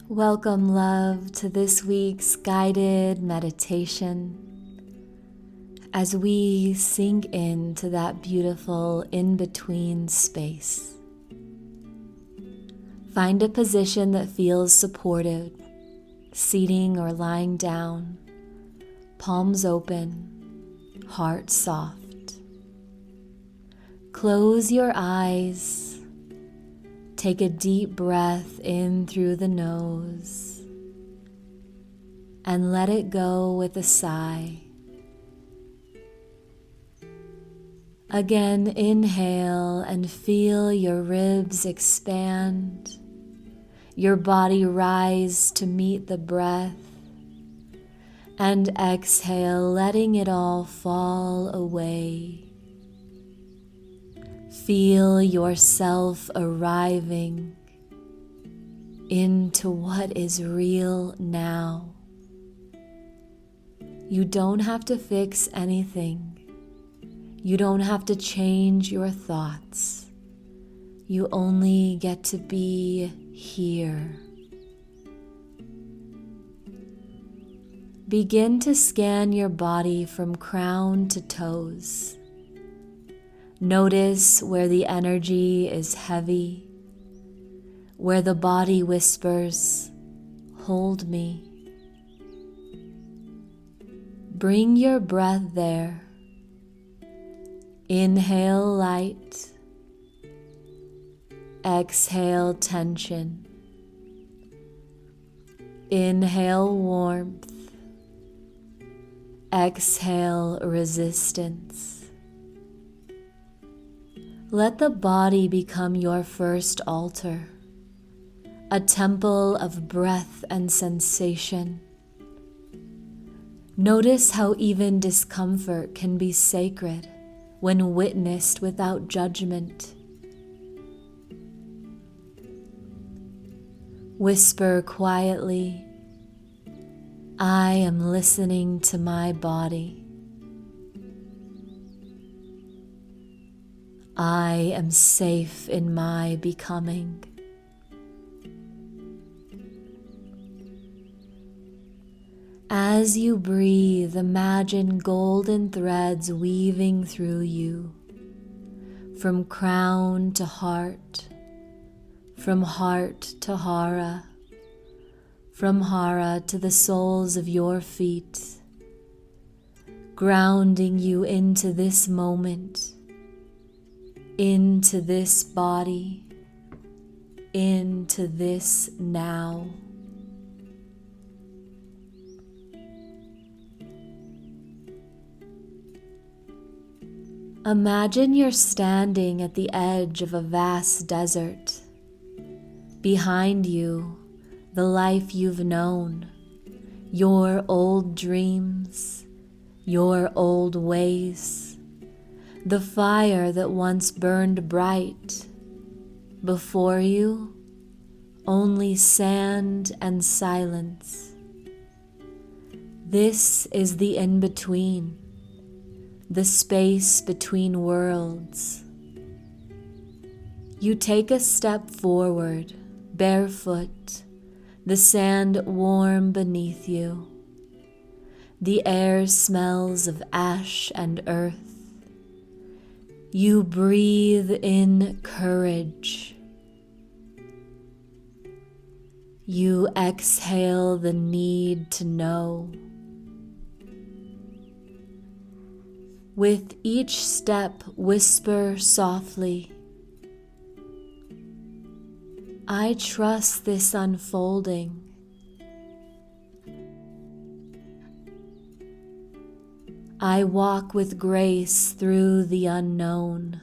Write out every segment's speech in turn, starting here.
Welcome, love, to this week's guided meditation as we sink into that beautiful in-between space. Find a position that feels supported, seating or lying down, palms open, heart soft. Close your eyes. Take a deep breath in through the nose and let it go with a sigh. Again, inhale and feel your ribs expand, your body rise to meet the breath, and exhale, letting it all fall away. Feel yourself arriving into what is real now. You don't have to fix anything. You don't have to change your thoughts. You only get to be here. Begin to scan your body from crown to toes. Notice where the energy is heavy, where the body whispers, "Hold me." Bring your breath there. Inhale light, exhale tension. Inhale warmth, exhale resistance. Let the body become your first altar, a temple of breath and sensation. Notice how even discomfort can be sacred when witnessed without judgment. Whisper quietly, "I am listening to my body. I am safe in my becoming." As you breathe, imagine golden threads weaving through you, from crown to heart, from heart to hara, from hara to the soles of your feet, grounding you into this moment, into this body, into this now. Imagine you're standing at the edge of a vast desert. Behind you, the life you've known, your old dreams, your old ways, the fire that once burned bright. Before you, only sand and silence. This is the in-between, the space between worlds. You take a step forward, barefoot, the sand warm beneath you. The air smells of ash and earth. You breathe in courage. You exhale the need to know. With each step, whisper softly, "I trust this unfolding." I walk with grace through the unknown.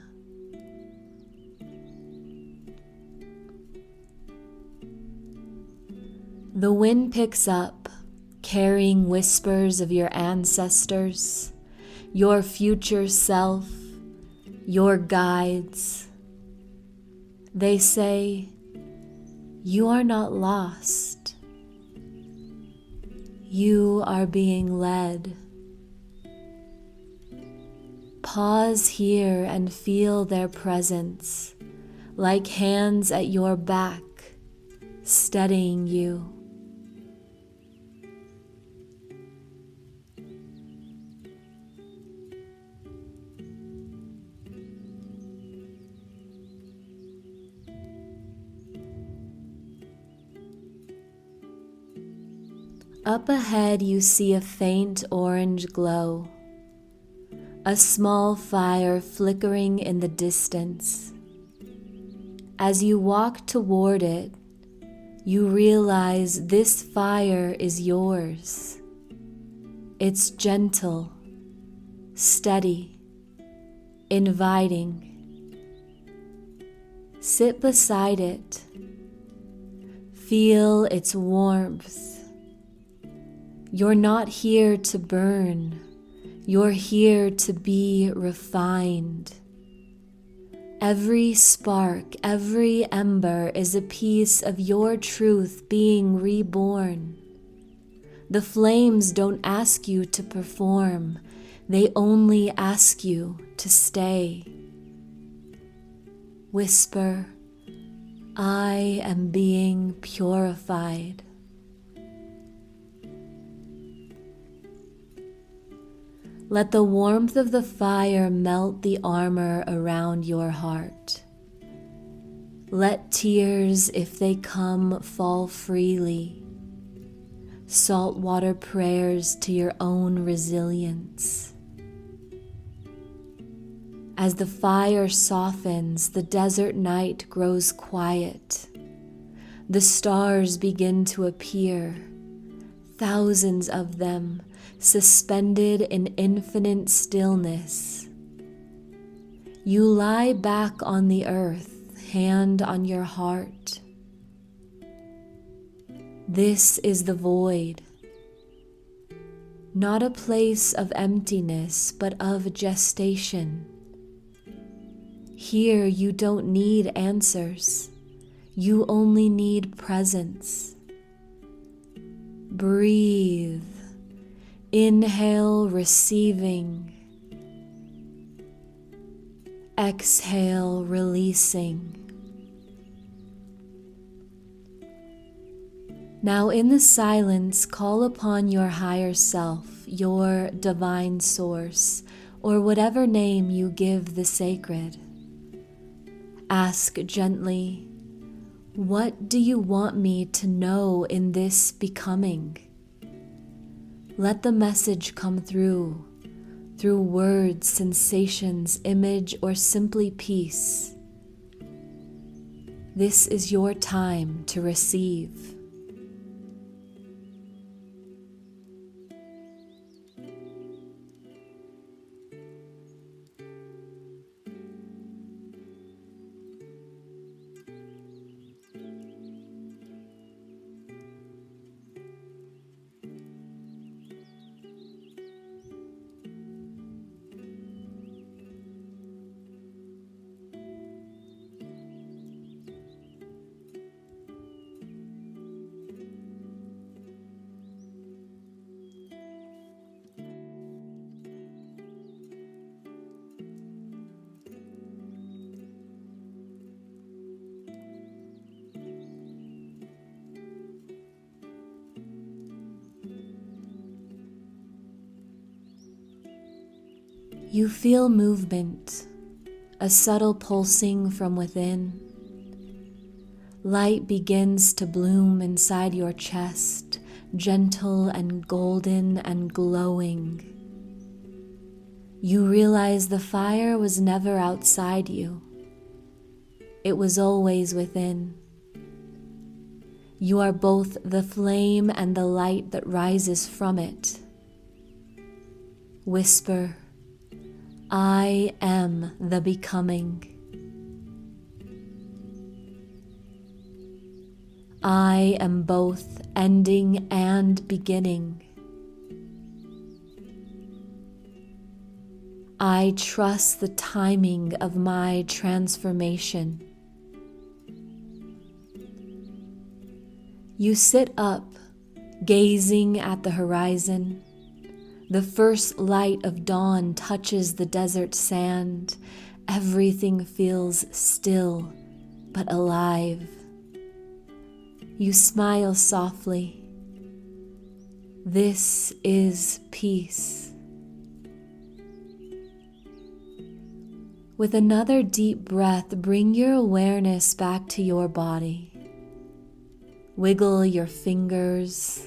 The wind picks up, carrying whispers of your ancestors, your future self, your guides. They say, "You are not lost. You are being led." Pause here and feel their presence, like hands at your back, steadying you. Up ahead you see a faint orange glow, a small fire flickering in the distance. As you walk toward it, you realize this fire is yours. It's gentle, steady, inviting. Sit beside it. Feel its warmth. You're not here to burn. You're here to be refined. Every spark, every ember is a piece of your truth being reborn. The flames don't ask you to perform. They only ask you to stay. Whisper, I am being purified. Let the warmth of the fire melt the armor around your heart. Let tears, if they come, fall freely. Saltwater prayers to your own resilience. As the fire softens, the desert night grows quiet. The stars begin to appear, thousands of them, suspended in infinite stillness. You lie back on the earth, hand on your heart. This is the void, not a place of emptiness, but of gestation. Here you don't need answers, you only need presence. Breathe. Inhale, receiving. Exhale, releasing. Now in the silence, call upon your higher self, your divine source, or whatever name you give the sacred. Ask gently, what do you want me to know in this becoming? Let the message come through words, sensations, image, or simply peace. This is your time to receive. You feel movement, a subtle pulsing from within. Light begins to bloom inside your chest, gentle and golden and glowing. You realize the fire was never outside you. It was always within. You are both the flame and the light that rises from it. Whisper, I am the becoming. I am both ending and beginning. I trust the timing of my transformation. You sit up, gazing at the horizon. The first light of dawn touches the desert sand. Everything feels still but alive. You smile softly. This is peace. With another deep breath, bring your awareness back to your body. Wiggle your fingers,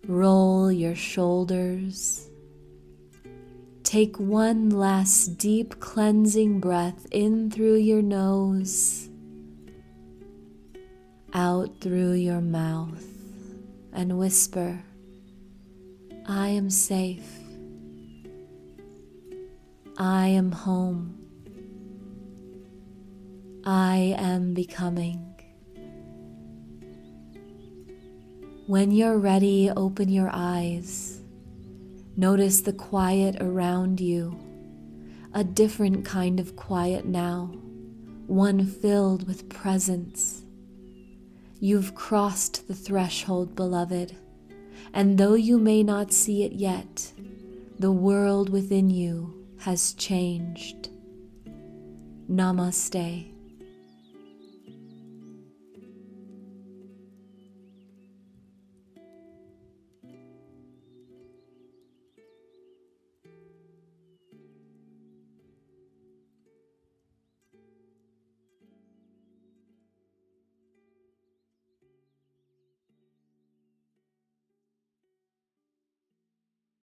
roll your shoulders. Take one last deep cleansing breath in through your nose, out through your mouth, and whisper, I am safe. I am home. I am becoming. When you're ready, open your eyes. Notice the quiet around you, a different kind of quiet now, one filled with presence. You've crossed the threshold, beloved, and though you may not see it yet, the world within you has changed. Namaste.